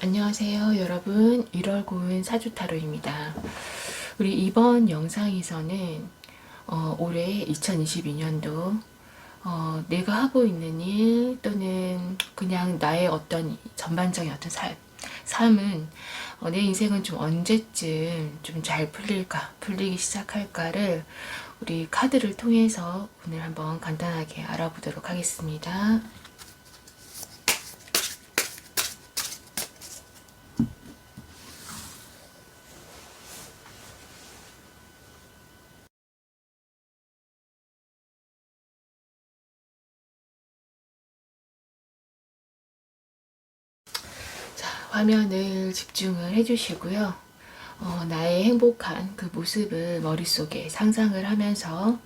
안녕하세요 여러분, 1월 고운 사주타로입니다. 우리 이번 영상에서는 올해 2022년도 내가 하고 있는 일 또는 그냥 나의 어떤 전반적인 어떤 삶은 내 인생은 좀 언제쯤 좀 잘 풀리기 시작할까를 우리 카드를 통해서 오늘 한번 간단하게 알아보도록 하겠습니다. 자, 화면을 집중을 해주시고요. 나의 행복한 그 모습을 머릿속에 상상을 하면서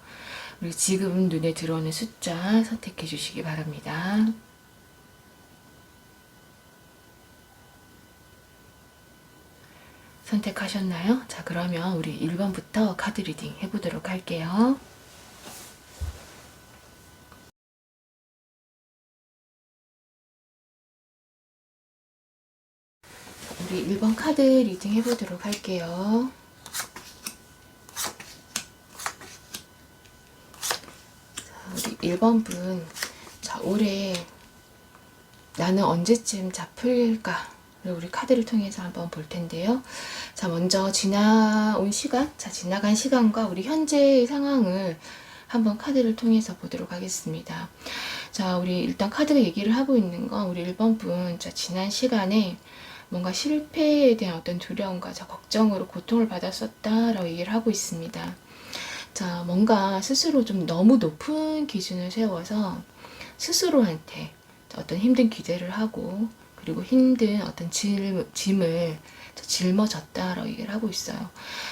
우리 지금 눈에 들어오는 숫자 선택해 주시기 바랍니다. 선택하셨나요? 자, 그러면 우리 1번부터 카드 리딩 해보도록 할게요. 우리 1번 카드 리딩 해보도록 할게요. 자, 우리 1번 분, 자, 올해 나는 언제쯤 풀릴까? 우리 카드를 통해서 한번 볼 텐데요. 자, 먼저 지나온 시간, 자, 지나간 시간과 우리 현재의 상황을 한번 카드를 통해서 보도록 하겠습니다. 자, 우리 일단 카드가 얘기를 하고 있는 건 우리 1번 분, 자, 지난 시간에 뭔가 실패에 대한 어떤 두려움과 자, 걱정으로 고통을 받았었다라고 얘기를 하고 있습니다. 자, 뭔가 스스로 좀 너무 높은 기준을 세워서 스스로한테 어떤 힘든 기대를 하고 그리고 힘든 어떤 짐을 짊어졌다라고 얘기를 하고 있어요.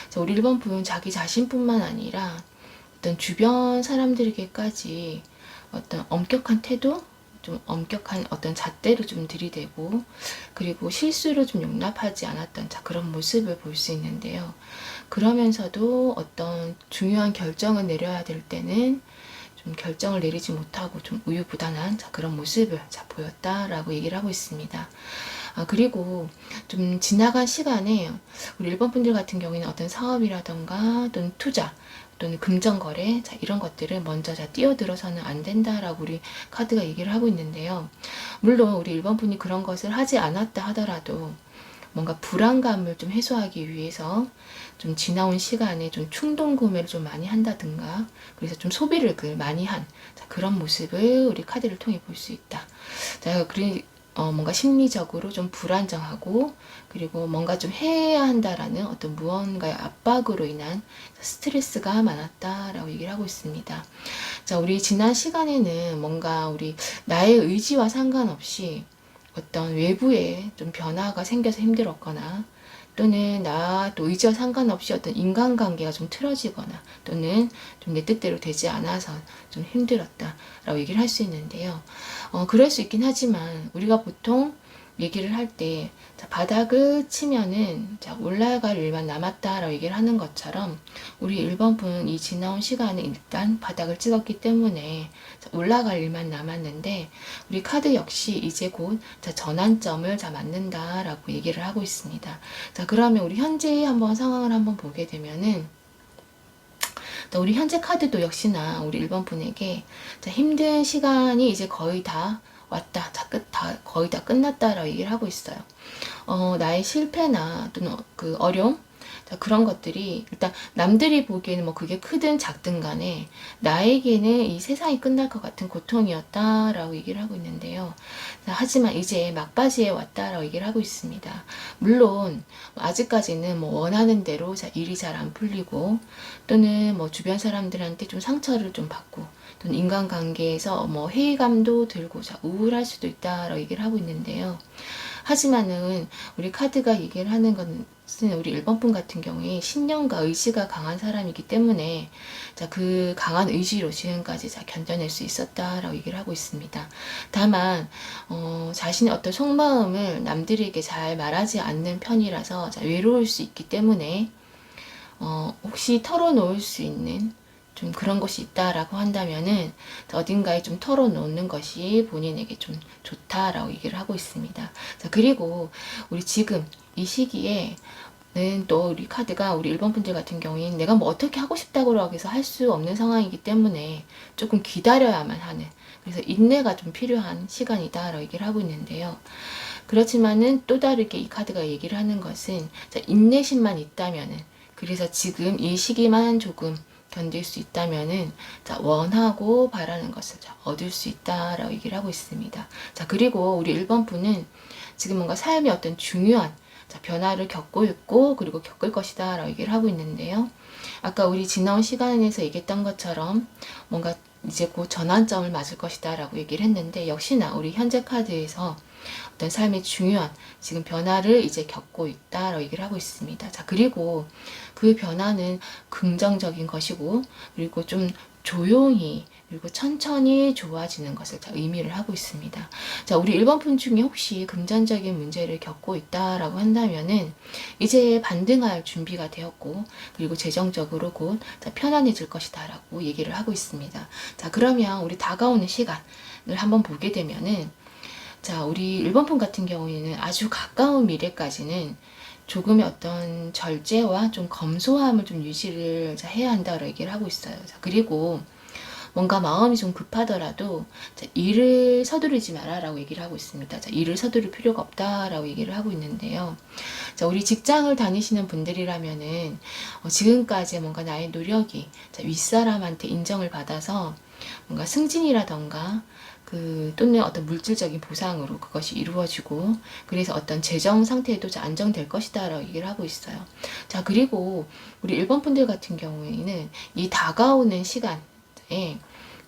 자, 우리 1번 분은 자기 자신뿐만 아니라 어떤 주변 사람들에게까지 어떤 엄격한 태도, 좀 엄격한 어떤 잣대를 좀 들이대고 그리고 실수를 좀 용납하지 않았던 자, 그런 모습을 볼 수 있는데요. 그러면서도 어떤 중요한 결정을 내려야 될 때는 좀 결정을 내리지 못하고 좀 우유부단한 자, 그런 모습을 자, 보였다라고 얘기를 하고 있습니다. 그리고 좀 지나간 시간에 우리 일본 분들 같은 경우에는 어떤 사업이라던가 또는 투자 또는 금전거래 자, 이런 것들을 먼저 자, 뛰어들어서는 안 된다라고 우리 카드가 얘기를 하고 있는데요. 물론 우리 일본 분이 그런 것을 하지 않았다 하더라도 뭔가 불안감을 좀 해소하기 위해서 좀 지나온 시간에 좀 충동 구매를 좀 많이 한다든가 그래서 좀 소비를 많이 한 그런 모습을 우리 카드를 통해 볼 수 있다. 자, 뭔가 심리적으로 좀 불안정하고 그리고 뭔가 좀 해야 한다라는 어떤 무언가의 압박으로 인한 스트레스가 많았다라고 얘기를 하고 있습니다. 자, 우리 지난 시간에는 뭔가 우리 나의 의지와 상관없이 어떤 외부에 좀 변화가 생겨서 힘들었거나 또는 나 또 의지와 상관없이 어떤 인간관계가 좀 틀어지거나 또는 좀 내 뜻대로 되지 않아서 좀 힘들었다라고 얘기를 할 수 있는데요. 그럴 수 있긴 하지만 우리가 보통 얘기를 할 때 바닥을 치면은 올라갈 일만 남았다라고 얘기를 하는 것처럼 우리 1번 분은 이 지나온 시간에 일단 바닥을 찍었기 때문에 올라갈 일만 남았는데 우리 카드 역시 이제 곧 전환점을 맞는다라고 얘기를 하고 있습니다. 자, 그러면 우리 현재의 한번 상황을 한번 보게 되면은 우리 현재 카드도 역시나 우리 1번 분에게 힘든 시간이 이제 거의 다 왔다, 거의 다 끝났다라고 얘기를 하고 있어요. 나의 실패나 또는 그 어려움, 그런 것들이 일단 남들이 보기에는 뭐 그게 크든 작든 간에 나에게는 이 세상이 끝날 것 같은 고통이었다라고 얘기를 하고 있는데요. 하지만 이제 막바지에 왔다라고 얘기를 하고 있습니다. 물론 아직까지는 뭐 원하는 대로 일이 잘 안 풀리고 또는 뭐 주변 사람들한테 좀 상처를 좀 받고 또는 인간관계에서 뭐 회의감도 들고 우울할 수도 있다라고 얘기를 하고 있는데요. 하지만은 우리 카드가 얘기를 하는 것은 우리 1번 분 같은 경우에 신념과 의지가 강한 사람이기 때문에 그 강한 의지로 지금까지 견뎌낼 수 있었다라고 얘기를 하고 있습니다. 다만 자신의 어떤 속마음을 남들에게 잘 말하지 않는 편이라서 외로울 수 있기 때문에 혹시 털어놓을 수 있는 좀 그런 것이 있다라고 한다면은 어딘가에 좀 털어놓는 것이 본인에게 좀 좋다라고 얘기를 하고 있습니다. 자, 그리고 우리 지금 이 시기에 또 우리 카드가 우리 1번 분들 같은 경우에는 내가 뭐 어떻게 하고 싶다고 해서 할 수 없는 상황이기 때문에 조금 기다려야만 하는, 그래서 인내가 좀 필요한 시간이다라고 얘기를 하고 있는데요. 그렇지만은 또 다르게 이 카드가 얘기를 하는 것은 인내심만 있다면은, 그래서 지금 이 시기만 조금 견딜 수 있다면은 원하고 바라는 것을 얻을 수 있다라고 얘기를 하고 있습니다. 자, 그리고 우리 1번 분은 지금 뭔가 삶의 어떤 중요한 변화를 겪고 있고 그리고 겪을 것이다 라고 얘기를 하고 있는데요. 아까 우리 지나온 시간에서 얘기했던 것처럼 뭔가 이제 곧 전환점을 맞을 것이다 라고 얘기를 했는데, 역시나 우리 현재 카드에서 어떤 삶의 중요한 지금 변화를 이제 겪고 있다라고 얘기를 하고 있습니다. 자, 그리고 그 변화는 긍정적인 것이고, 그리고 좀 조용히 그리고 천천히 좋아지는 것을 의미를 하고 있습니다. 자, 우리 1번 분 중에 혹시 금전적인 문제를 겪고 있다라고 한다면은 이제 반등할 준비가 되었고, 그리고 재정적으로 곧 편안해질 것이다 라고 얘기를 하고 있습니다. 자, 그러면 우리 다가오는 시간을 한번 보게 되면은, 자, 우리 1번 분 같은 경우에는 아주 가까운 미래까지는 조금의 어떤 절제와 좀 검소함을 좀 유지를 해야 한다고 얘기를 하고 있어요. 자, 그리고 뭔가 마음이 좀 급하더라도 일을 서두르지 마라라고 얘기를 하고 있습니다. 자, 일을 서두를 필요가 없다라고 얘기를 하고 있는데요. 자, 우리 직장을 다니시는 분들이라면은 지금까지 뭔가 나의 노력이 윗사람한테 인정을 받아서 뭔가 승진이라던가 또는 어떤 물질적인 보상으로 그것이 이루어지고, 그래서 어떤 재정 상태도 안정될 것이다 라고 얘기를 하고 있어요. 자, 그리고 우리 1번 분들 같은 경우에는 이 다가오는 시간에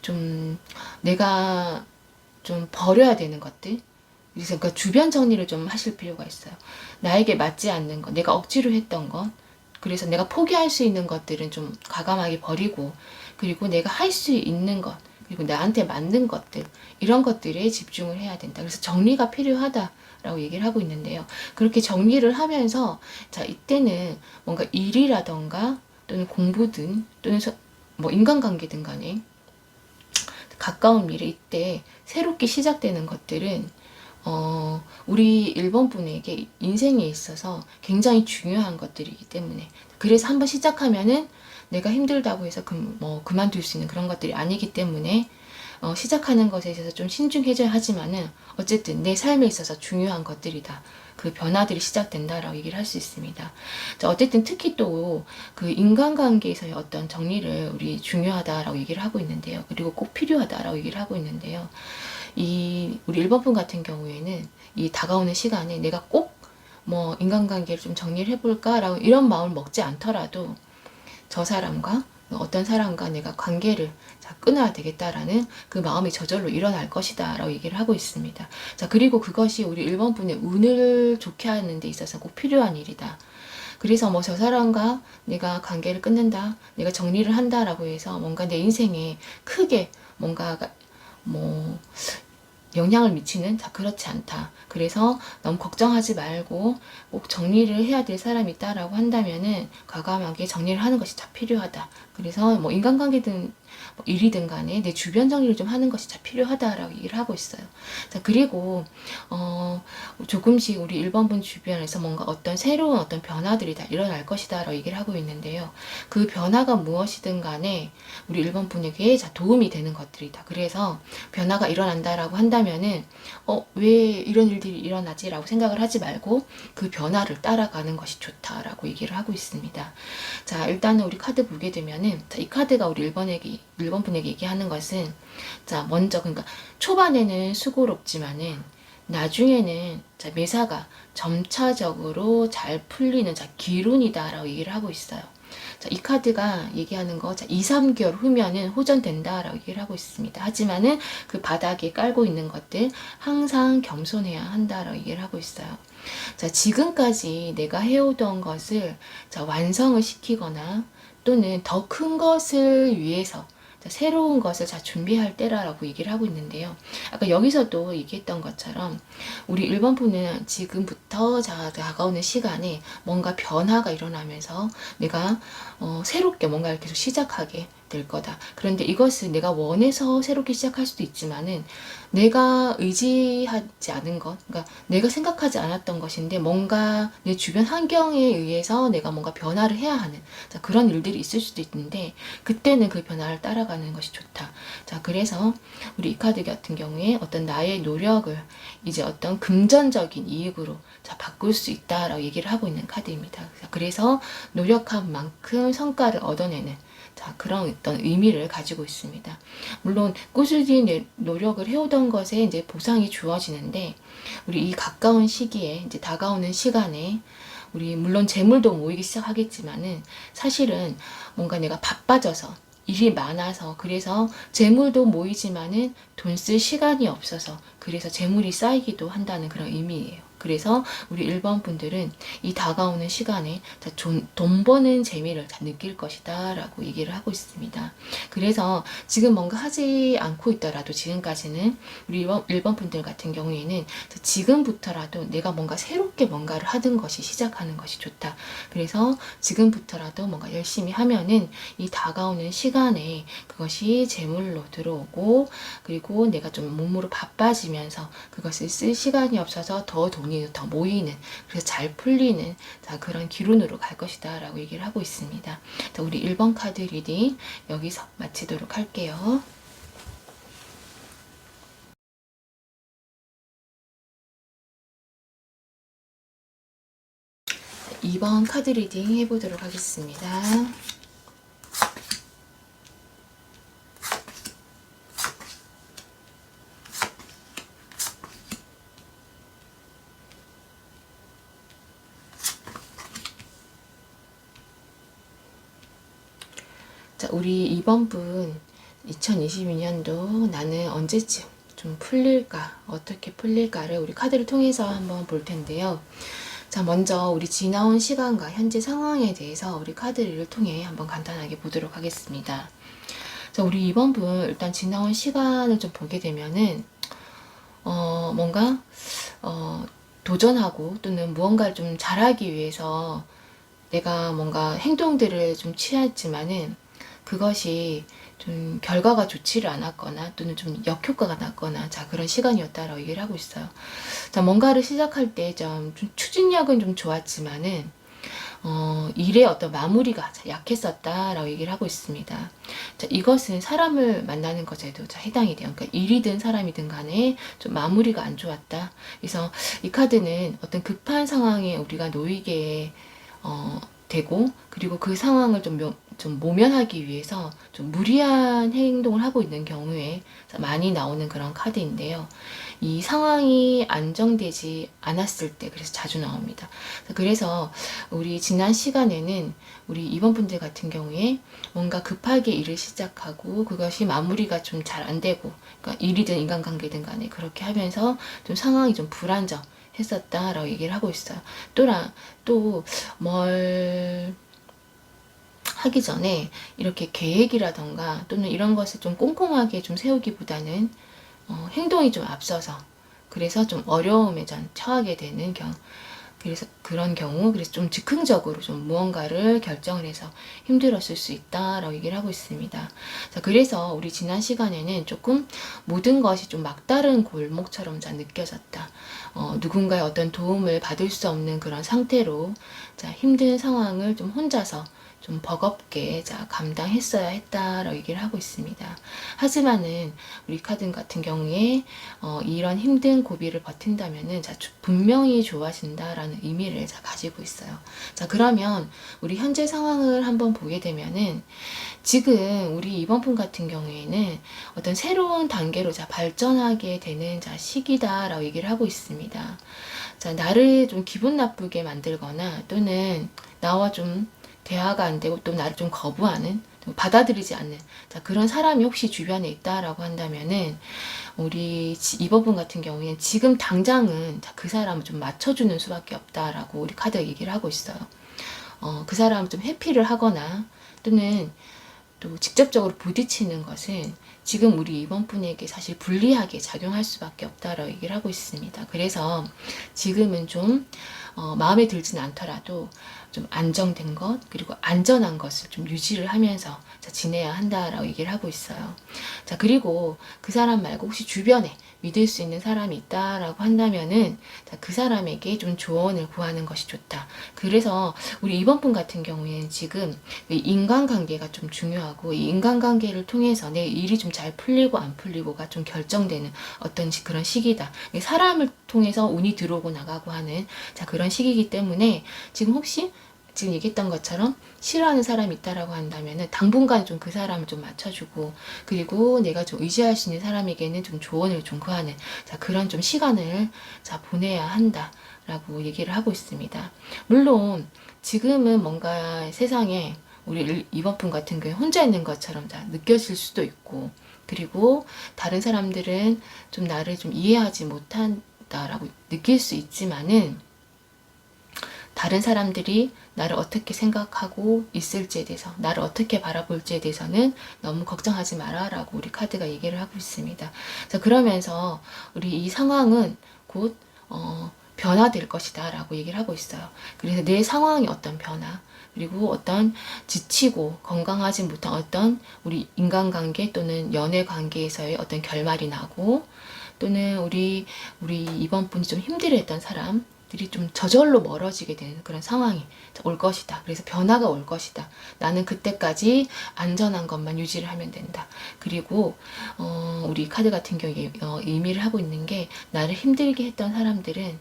좀 내가 좀 버려야 되는 것들, 그래서 그러니까 주변 정리를 좀 하실 필요가 있어요. 나에게 맞지 않는 것, 내가 억지로 했던 것, 그래서 내가 포기할 수 있는 것들은 좀 과감하게 버리고, 그리고 내가 할 수 있는 것, 그리고 나한테 맞는 것들, 이런 것들에 집중을 해야 된다. 그래서 정리가 필요하다라고 얘기를 하고 있는데요. 그렇게 정리를 하면서 자, 이때는 뭔가 일이라던가 또는 공부든 또는 뭐 인간관계든 간에 가까운 미래, 이때 새롭게 시작되는 것들은 우리 1번 분에게 인생에 있어서 굉장히 중요한 것들이기 때문에, 그래서 한번 시작하면은 내가 힘들다고 해서 그만둘 수 있는 그런 것들이 아니기 때문에 시작하는 것에 있어서 좀 신중해져야 하지만은 어쨌든 내 삶에 있어서 중요한 것들이다. 그 변화들이 시작된다라고 얘기를 할 수 있습니다. 자, 어쨌든 특히 또 그 인간관계에서의 어떤 정리를 우리 중요하다라고 얘기를 하고 있는데요. 그리고 꼭 필요하다라고 얘기를 하고 있는데요. 우리 1번 분 같은 경우에는 이 다가오는 시간에 내가 꼭 인간관계를 좀 정리를 해볼까라고 이런 마음을 먹지 않더라도 저 사람과 어떤 사람과 내가 관계를 끊어야 되겠다라는 그 마음이 저절로 일어날 것이다 라고 얘기를 하고 있습니다. 자, 그리고 그것이 우리 1번 분의 운을 좋게 하는 데 있어서 꼭 필요한 일이다. 그래서 저 사람과 내가 관계를 끊는다, 내가 정리를 한다라고 해서 뭔가 내 인생에 크게 뭔가가 영향을 미치는, 그렇지 않다. 그래서 너무 걱정하지 말고 꼭 정리를 해야 될 사람이 있다라고 한다면은 과감하게 정리를 하는 것이 필요하다. 그래서 인간관계든 일이든 간에 내 주변 정리를 좀 하는 것이 필요하다라고 얘기를 하고 있어요. 자, 그리고 조금씩 우리 1번 분 주변에서 뭔가 어떤 새로운 어떤 변화들이 다 일어날 것이다 라고 얘기를 하고 있는데요. 그 변화가 무엇이든 간에 우리 1번 분에게 도움이 되는 것들이다. 그래서 변화가 일어난다라고 한다면은 왜 이런 일들이 일어나지? 라고 생각을 하지 말고 그 변화를 따라가는 것이 좋다라고 얘기를 하고 있습니다. 자, 일단은 우리 카드 보게 되면은 이 카드가 우리 1번 분에게 얘기하는 것은, 자, 먼저 그러니까 초반에는 수고롭지만은 나중에는 매사가 점차적으로 잘 풀리는 기론이다라고 얘기를 하고 있어요. 자, 이 카드가 얘기하는 거, 2, 3개월 후면은 호전된다라고 얘기를 하고 있습니다. 하지만은 그 바닥에 깔고 있는 것들 항상 겸손해야 한다라고 얘기를 하고 있어요. 자, 지금까지 내가 해오던 것을 완성을 시키거나 또는 더 큰 것을 위해서 새로운 것을 준비할 때라고 얘기를 하고 있는데요. 아까 여기서도 얘기했던 것처럼 우리 1번 분은 지금부터 다가오는 시간에 뭔가 변화가 일어나면서 내가 새롭게 뭔가를 계속 시작하게 될 거다. 그런데 이것은 내가 원해서 새롭게 시작할 수도 있지만은 내가 의지하지 않은 것, 그러니까 내가 생각하지 않았던 것인데 뭔가 내 주변 환경에 의해서 내가 뭔가 변화를 해야 하는 자, 그런 일들이 있을 수도 있는데 그때는 그 변화를 따라가는 것이 좋다. 자, 그래서 우리 이 카드 같은 경우에 어떤 나의 노력을 이제 어떤 금전적인 이익으로 자, 바꿀 수 있다라고 얘기를 하고 있는 카드입니다. 그래서 노력한 만큼 성과를 얻어내는 자, 그런 어떤 의미를 가지고 있습니다. 물론 꾸준히 노력을 해오던 것에 이제 보상이 주어지는데 우리 이 가까운 시기에 이제 다가오는 시간에 우리 물론 재물도 모이기 시작하겠지만은 사실은 뭔가 내가 바빠져서 일이 많아서 그래서 재물도 모이지만은 돈 쓸 시간이 없어서 그래서 재물이 쌓이기도 한다는 그런 의미예요. 그래서 우리 1번 분들은 이 다가오는 시간에 돈 버는 재미를 느낄 것이다 라고 얘기를 하고 있습니다. 그래서 지금 뭔가 하지 않고 있더라도 지금까지는 우리 1번 분들 같은 경우에는 지금부터라도 내가 뭔가 새롭게 뭔가를 하는 것이 시작하는 것이 좋다. 그래서 지금부터라도 뭔가 열심히 하면은 이 다가오는 시간에 그것이 재물로 들어오고 그리고 내가 좀 몸으로 바빠지면서 그것을 쓸 시간이 없어서 더 돈이 더 모이는 그래서 잘 풀리는 자, 그런 기운으로 갈 것이다 라고 얘기를 하고 있습니다. 자, 우리 1번 카드 리딩 여기서 마치도록 할게요. 2번 카드 리딩 해보도록 하겠습니다. 자, 우리 2번 분 2022년도 나는 언제쯤 좀 풀릴까? 어떻게 풀릴까를 우리 카드를 통해서 한번 볼 텐데요. 자, 먼저 우리 지나온 시간과 현재 상황에 대해서 우리 카드를 통해 한번 간단하게 보도록 하겠습니다. 자, 우리 2번 분 일단 지나온 시간을 좀 보게 되면은 뭔가 도전하고 또는 무언가를 좀 잘하기 위해서 내가 뭔가 행동들을 좀 취했지만은 그것이 좀 결과가 좋지를 않았거나 또는 좀 역효과가 났거나 자 그런 시간이었다라고 얘기를 하고 있어요. 자 뭔가를 시작할 때 좀 추진력은 좀 좋았지만은 일의 어떤 마무리가 약했었다라고 얘기를 하고 있습니다. 자, 이것은 사람을 만나는 것에도 해당이 돼요. 그러니까 일이든 사람이든 간에 좀 마무리가 안 좋았다. 그래서 이 카드는 어떤 급한 상황에 우리가 놓이게 되고 그리고 그 상황을 좀 모면하기 위해서 좀 무리한 행동을 하고 있는 경우에 많이 나오는 그런 카드인데요. 이 상황이 안정되지 않았을 때 그래서 자주 나옵니다. 그래서 우리 지난 시간에는 우리 2번 분들 같은 경우에 뭔가 급하게 일을 시작하고 그것이 마무리가 좀 잘 안 되고 그러니까 일이든 인간관계든 간에 그렇게 하면서 좀 상황이 좀 불안정 했었다라고 얘기를 하고 있어요. 또 뭘 하기 전에 이렇게 계획이라던가 또는 이런 것을 좀 꼼꼼하게 좀 세우기보다는 행동이 좀 앞서서 그래서 좀 어려움에 처하게 되는 그래서 그런 경우 그래서 좀 즉흥적으로 좀 무언가를 결정을 해서 힘들었을 수 있다라고 얘기를 하고 있습니다. 자, 그래서 우리 지난 시간에는 조금 모든 것이 좀 막다른 골목처럼 느껴졌다. 누군가의 어떤 도움을 받을 수 없는 그런 상태로 자, 힘든 상황을 좀 혼자서 좀 버겁게 감당했어야 했다라고 얘기를 하고 있습니다. 하지만은 우리 카드 같은 경우에 이런 힘든 고비를 버틴다면은 분명히 좋아진다라는 의미를 가지고 있어요. 자, 그러면 우리 현재 상황을 한번 보게 되면은 지금 우리 이번 분 같은 경우에는 어떤 새로운 단계로 발전하게 되는 시기다라고 얘기를 하고 있습니다. 자, 나를 좀 기분 나쁘게 만들거나 또는 나와 좀 대화가 안 되고 또 나를 좀 거부하는 받아들이지 않는 자, 그런 사람이 혹시 주변에 있다라고 한다면은 우리 이번 분 같은 경우에는 지금 당장은 그 사람을 좀 맞춰주는 수밖에 없다라고 우리 카드가 얘기를 하고 있어요. 그 사람을 좀 회피를 하거나 또는 또 직접적으로 부딪히는 것은 지금 우리 이번 분에게 사실 불리하게 작용할 수밖에 없다라고 얘기를 하고 있습니다. 그래서 지금은 좀 마음에 들지는 않더라도 좀 안정된 것, 그리고 안전한 것을 좀 유지를 하면서 자, 지내야 한다라고 얘기를 하고 있어요. 자, 그리고 그 사람 말고 혹시 주변에 믿을 수 있는 사람이 있다라고 한다면은 자, 그 사람에게 좀 조언을 구하는 것이 좋다. 그래서 우리 이번 분 같은 경우에는 지금 인간관계가 좀 중요하고 이 인간관계를 통해서 내 일이 좀 잘 풀리고 안 풀리고가 좀 결정되는 어떤 그런 시기다. 사람을 통해서 운이 들어오고 나가고 하는 자, 그런 시기이기 때문에 지금 혹시 지금 얘기했던 것처럼 싫어하는 사람이 있다라고 한다면은 당분간 좀 그 사람을 좀 맞춰주고, 그리고 내가 좀 의지할 수 있는 사람에게는 좀 조언을 좀 구하는 자, 그런 좀 시간을 자, 보내야 한다라고 얘기를 하고 있습니다. 물론 지금은 뭔가 세상에 우리 이번 분 같은 경우에 혼자 있는 것처럼 다 느껴질 수도 있고, 그리고 다른 사람들은 좀 나를 좀 이해하지 못한다라고 느낄 수 있지만은, 다른 사람들이 나를 어떻게 생각하고 있을지에 대해서, 나를 어떻게 바라볼지에 대해서는 너무 걱정하지 마라 라고 우리 카드가 얘기를 하고 있습니다. 자, 그러면서 우리 이 상황은 곧 변화될 것이다 라고 얘기를 하고 있어요. 그래서 내 상황이 어떤 변화, 그리고 어떤 지치고 건강하지 못한 어떤 우리 인간관계 또는 연애관계에서의 어떤 결말이 나고, 또는 우리 이번 분이 좀 힘들어했던 사람들이 좀 저절로 멀어지게 되는 그런 상황이 올 것이다. 그래서 변화가 올 것이다. 나는 그때까지 안전한 것만 유지를 하면 된다. 그리고 우리 카드 같은 경우에 의미를 하고 있는 게, 나를 힘들게 했던 사람들은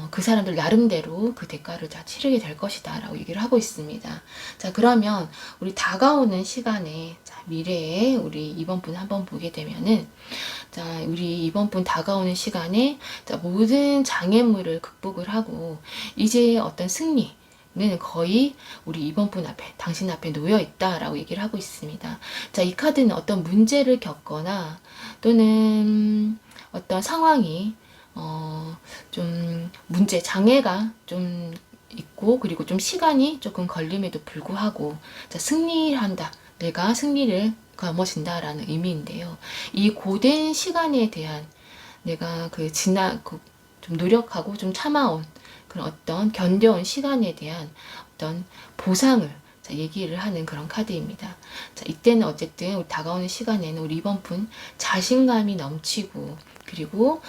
그 사람들 나름대로 그 대가를 다 치르게 될 것이다 라고 얘기를 하고 있습니다. 자, 그러면 우리 다가오는 시간에, 자, 미래에 우리 이번 분 한번 보게 되면은, 자, 우리 이번 분 다가오는 시간에 자, 모든 장애물을 극복을 하고 이제 어떤 승리는 거의 우리 이번 분 앞에, 당신 앞에 놓여 있다라고 얘기를 하고 있습니다. 자, 이 카드는 어떤 문제를 겪거나 또는 어떤 상황이 좀 장애가 좀 있고, 그리고 좀 시간이 조금 걸림에도 불구하고 자, 승리를 한다. 내가 승리를 거머쥔다라는 의미인데요. 이 고된 시간에 대한 내가 좀 노력하고 좀 참아온 그런 어떤 견뎌온 시간에 대한 어떤 보상을 자, 얘기를 하는 그런 카드입니다. 자, 이때는 어쨌든 우리 다가오는 시간에는 우리 이번 분 자신감이 넘치고, 그리고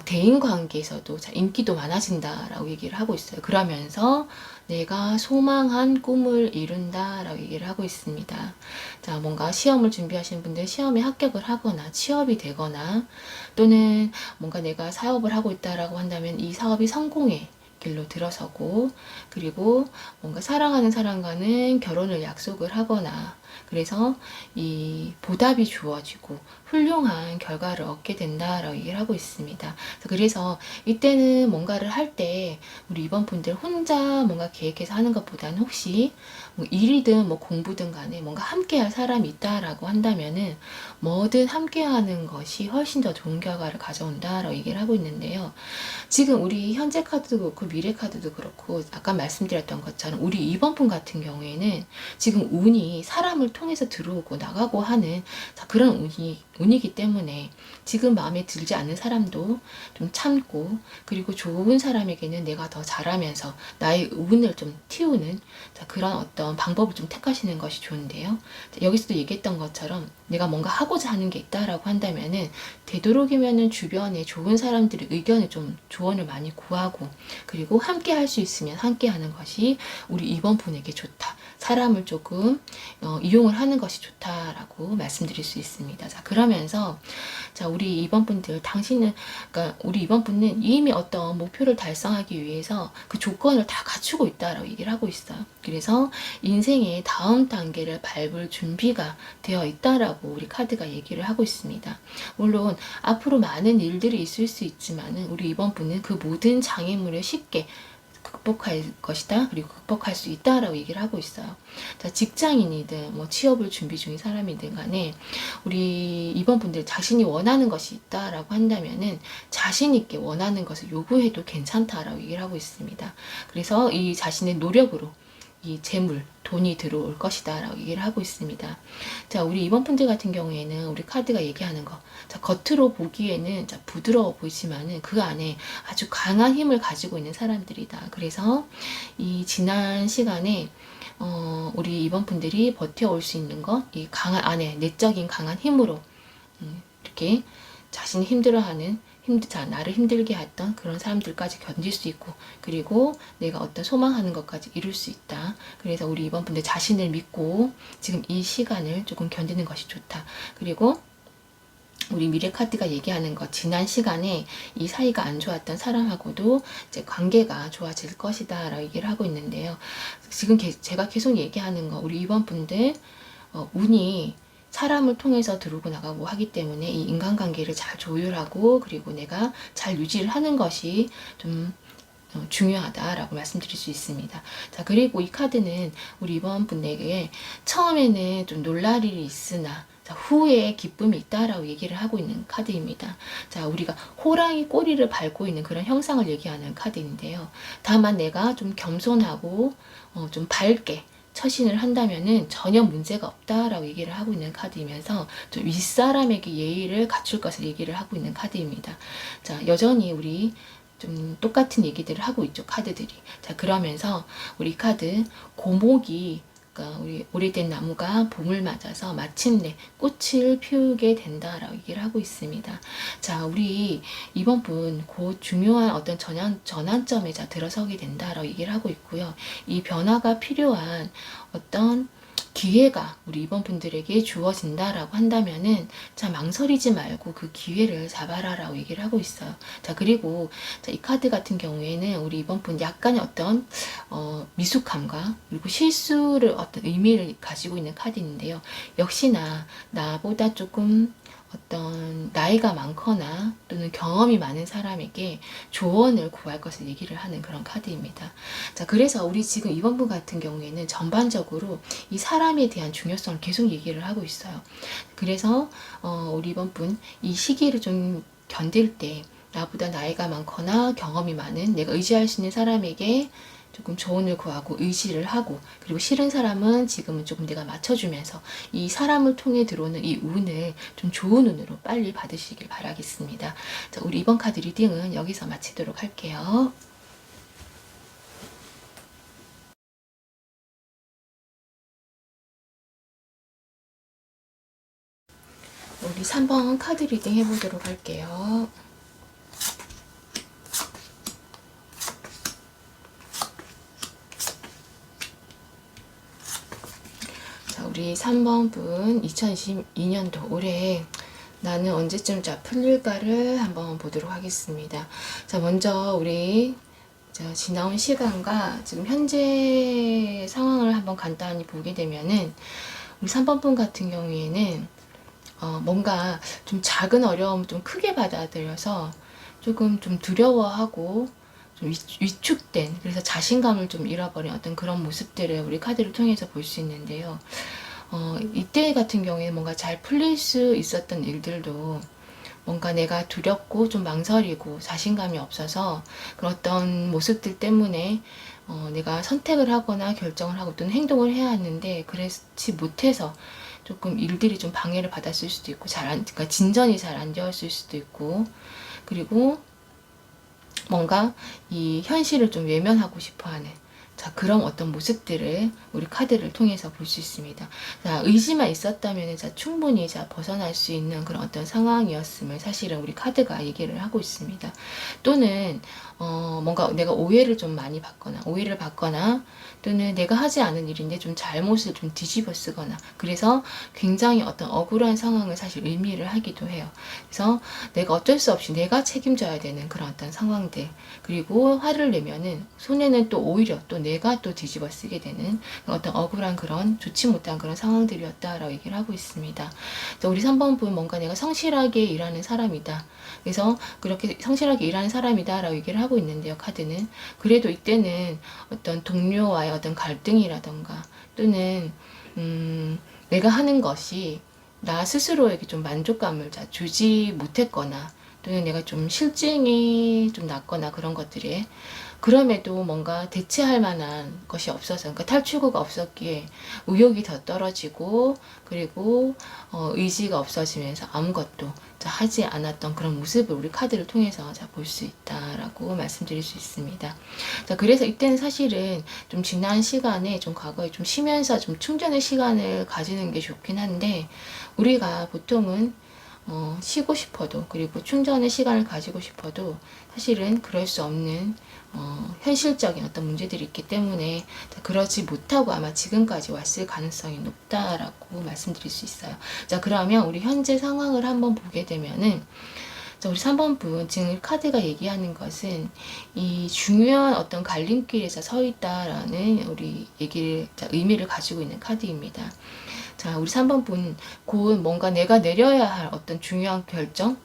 대인 관계에서도 자, 인기도 많아진다라고 얘기를 하고 있어요. 그러면서 내가 소망한 꿈을 이룬다라고 얘기를 하고 있습니다. 자, 뭔가 시험을 준비하시는 분들 시험에 합격을 하거나 취업이 되거나, 또는 뭔가 내가 사업을 하고 있다라고 한다면 이 사업이 성공의 길로 들어서고, 그리고 뭔가 사랑하는 사람과는 결혼을 약속을 하거나, 그래서 이 보답이 주어지고 훌륭한 결과를 얻게 된다라고 얘기를 하고 있습니다. 그래서 이때는 뭔가를 할 때 우리 이번 분들 혼자 뭔가 계획해서 하는 것보다는 혹시 뭐 일이든 뭐 공부든 간에 뭔가 함께할 사람이 있다라고 한다면은 뭐든 함께하는 것이 훨씬 더 좋은 결과를 가져온다라고 얘기를 하고 있는데요. 지금 우리 현재 카드도 그렇고 미래 카드도 그렇고 아까 말씀드렸던 것처럼 우리 이번 분 같은 경우에는 지금 운이 사람을 통해서 들어오고 나가고 하는 그런 운이기 때문에 지금 마음에 들지 않는 사람도 좀 참고, 그리고 좋은 사람에게는 내가 더 잘하면서 나의 운을 좀 틔우는 그런 어떤 방법을 좀 택하시는 것이 좋은데요. 여기서도 얘기했던 것처럼 내가 뭔가 하고자 하는 게 있다라고 한다면은 되도록이면은 주변에 좋은 사람들의 의견을 좀 조언을 많이 구하고, 그리고 함께 할 수 있으면 함께 하는 것이 우리 이번 분에게 좋다. 사람을 조금 이용을 하는 것이 좋다라고 말씀드릴 수 있습니다. 자, 그러면서 자, 우리 이번 분들, 그러니까 우리 이번 분은 이미 어떤 목표를 달성하기 위해서 그 조건을 다 갖추고 있다라고 얘기를 하고 있어요. 그래서 인생의 다음 단계를 밟을 준비가 되어 있다라고 우리 카드가 얘기를 하고 있습니다. 물론 앞으로 많은 일들이 있을 수 있지만은 우리 이번 분은 그 모든 장애물을 쉽게 극복할 것이다. 그리고 극복할 수 있다라고 얘기를 하고 있어요. 자, 직장인이든 뭐 취업을 준비 중인 사람이든 간에 우리 이번 분들 자신이 원하는 것이 있다라고 한다면은 자신 있게 원하는 것을 요구해도 괜찮다라고 얘기를 하고 있습니다. 그래서 이 자신의 노력으로 이 재물, 돈이 들어올 것이다 라고 얘기를 하고 있습니다. 자, 우리 이번 분들 같은 경우에는 우리 카드가 얘기하는 거, 자, 겉으로 보기에는 자, 부드러워 보이지만은 그 안에 아주 강한 힘을 가지고 있는 사람들이다. 그래서 이 지난 시간에 우리 이번 분들이 버텨올 수 있는 것, 이 강한 안에 내적인 강한 힘으로 이렇게 자신이 힘들어하는 나를 힘들게 했던 그런 사람들까지 견딜 수 있고, 그리고 내가 어떤 소망하는 것까지 이룰 수 있다. 그래서 우리 이번 분들 자신을 믿고 지금 이 시간을 조금 견디는 것이 좋다. 그리고 우리 미래 카드가 얘기하는 것, 지난 시간에 이 사이가 안 좋았던 사람하고도 이제 관계가 좋아질 것이다 라고 얘기를 하고 있는데요. 지금 제가 계속 얘기하는 거, 우리 이번 분들 운이 사람을 통해서 들어오고 나가고 하기 때문에 이 인간관계를 잘 조율하고, 그리고 내가 잘 유지를 하는 것이 좀 중요하다라고 말씀드릴 수 있습니다. 자, 그리고 이 카드는 우리 이번 분에게 처음에는 좀 놀랄 일이 있으나 후에 기쁨이 있다라고 얘기를 하고 있는 카드입니다. 자, 우리가 호랑이 꼬리를 밟고 있는 그런 형상을 얘기하는 카드인데요. 다만 내가 좀 겸손하고 좀 밝게 처신을 한다면은 전혀 문제가 없다라고 얘기를 하고 있는 카드이면서 좀 윗사람에게 예의를 갖출 것을 얘기를 하고 있는 카드입니다. 자, 여전히 우리 좀 똑같은 얘기들을 하고 있죠, 카드들이. 자, 그러면서 우리 카드 고목이, 그러니까 우리 오래된 나무가 봄을 맞아서 마침내 꽃을 피우게 된다라고 얘기를 하고 있습니다. 자, 우리 이번 분 곧 중요한 어떤 전환점에 들어서게 된다라고 얘기를 하고 있고요. 이 변화가 필요한 어떤 기회가 우리 이번 분들에게 주어진다라고 한다면은 자, 망설이지 말고 그 기회를 잡아라라고 얘기를 하고 있어요. 자, 그리고 자, 이 카드 같은 경우에는 우리 이번 분 약간의 어떤 미숙함과 그리고 실수를 어떤 의미를 가지고 있는 카드인데요. 역시나 나보다 조금 어떤 나이가 많거나 또는 경험이 많은 사람에게 조언을 구할 것을 얘기를 하는 그런 카드입니다. 자, 그래서 우리 지금 이번 분 같은 경우에는 전반적으로 이 사람에 대한 중요성을 계속 얘기를 하고 있어요. 그래서 우리 이번 분 이 시기를 좀 견딜 때 나보다 나이가 많거나 경험이 많은 내가 의지할 수 있는 사람에게 조금 조언을 구하고 의지를 하고, 그리고 싫은 사람은 지금은 조금 내가 맞춰주면서 이 사람을 통해 들어오는 이 운을 좀 좋은 운으로 빨리 받으시길 바라겠습니다. 자, 우리 이번 카드 리딩은 여기서 마치도록 할게요. 우리 3번 카드 리딩 해보도록 할게요. 우리 3번 분 2022년도 올해 나는 언제쯤 풀릴까를 한번 보도록 하겠습니다. 자, 먼저 우리 지나온 시간과 지금 현재 상황을 한번 간단히 보게 되면은 우리 3번 분 같은 경우에는 뭔가 좀 작은 어려움 좀 크게 받아들여서 조금 좀 두려워하고 좀 위축된, 그래서 자신감을 좀 잃어버린 어떤 그런 모습들을 우리 카드를 통해서 볼 수 있는데요. 이때 같은 경우에 뭔가 잘 풀릴 수 있었던 일들도 뭔가 내가 두렵고 좀 망설이고 자신감이 없어서 그런 어떤 모습들 때문에 내가 선택을 하거나 결정을 하고 또는 행동을 해야 하는데 그렇지 못해서 조금 일들이 좀 방해를 받았을 수도 있고 그러니까 진전이 잘 안 되었을 수도 있고, 그리고 뭔가 이 현실을 좀 외면하고 싶어하는 자, 그런 어떤 모습들을 우리 카드를 통해서 볼 수 있습니다. 자, 의지만 있었다면 충분히 벗어날 수 있는 그런 어떤 상황이었음을 사실은 우리 카드가 얘기를 하고 있습니다. 또는 뭔가 내가 오해를 좀 많이 받거나 또는 내가 하지 않은 일인데 좀 잘못을 좀 뒤집어 쓰거나, 그래서 굉장히 어떤 억울한 상황을 사실 의미를 하기도 해요. 그래서 내가 어쩔 수 없이 내가 책임져야 되는 그런 어떤 상황들, 그리고 화를 내면은 손해는 또 오히려 또 내가 또 뒤집어 쓰게 되는 어떤 억울한 그런 좋지 못한 그런 상황들이었다라고 얘기를 하고 있습니다. 우리 3번 분 뭔가 내가 성실하게 일하는 사람이다. 그래서 그렇게 성실하게 일하는 사람이다 라고 얘기를 하고 있는데요, 카드는. 그래도 이때는 어떤 동료와의 어떤 갈등이라던가 또는 내가 하는 것이 나 스스로에게 좀 만족감을 주지 못했거나 또는 내가 좀 실증이 좀 났거나 그런 것들에 그럼에도 뭔가 대체할 만한 것이 없어서, 그러니까 탈출구가 없었기에 의욕이 더 떨어지고, 그리고 의지가 없어지면서 아무것도 하지 않았던 그런 모습을 우리 카드를 통해서 볼 수 있다라고 말씀드릴 수 있습니다. 자, 그래서 이때는 사실은 좀 지난 시간에, 좀 과거에 좀 쉬면서 좀 충전의 시간을 가지는 게 좋긴 한데, 우리가 보통은 쉬고 싶어도, 그리고 충전의 시간을 가지고 싶어도 사실은 그럴 수 없는 현실적인 어떤 문제들이 있기 때문에 그러지 못하고 아마 지금까지 왔을 가능성이 높다라고 말씀드릴 수 있어요. 자, 그러면 우리 현재 상황을 한번 보게 되면은, 자, 우리 3번 분, 지금 카드가 얘기하는 것은 이 중요한 어떤 갈림길에서 서 있다라는 우리 얘기를, 의미를 가지고 있는 카드입니다. 자, 우리 3번 분, 곧 뭔가 내가 내려야 할 어떤 중요한 결정,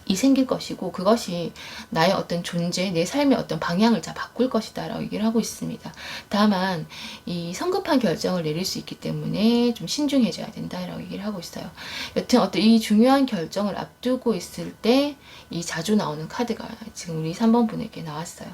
이 생길 것이고, 그것이 나의 어떤 존재, 내 삶의 어떤 방향을 바꿀 것이다 라고 얘기를 하고 있습니다. 다만 이 성급한 결정을 내릴 수 있기 때문에 좀 신중해져야 된다 라고 얘기를 하고 있어요. 여튼 어떤 이 중요한 결정을 앞두고 있을 때 이 자주 나오는 카드가 지금 우리 3번 분에게 나왔어요.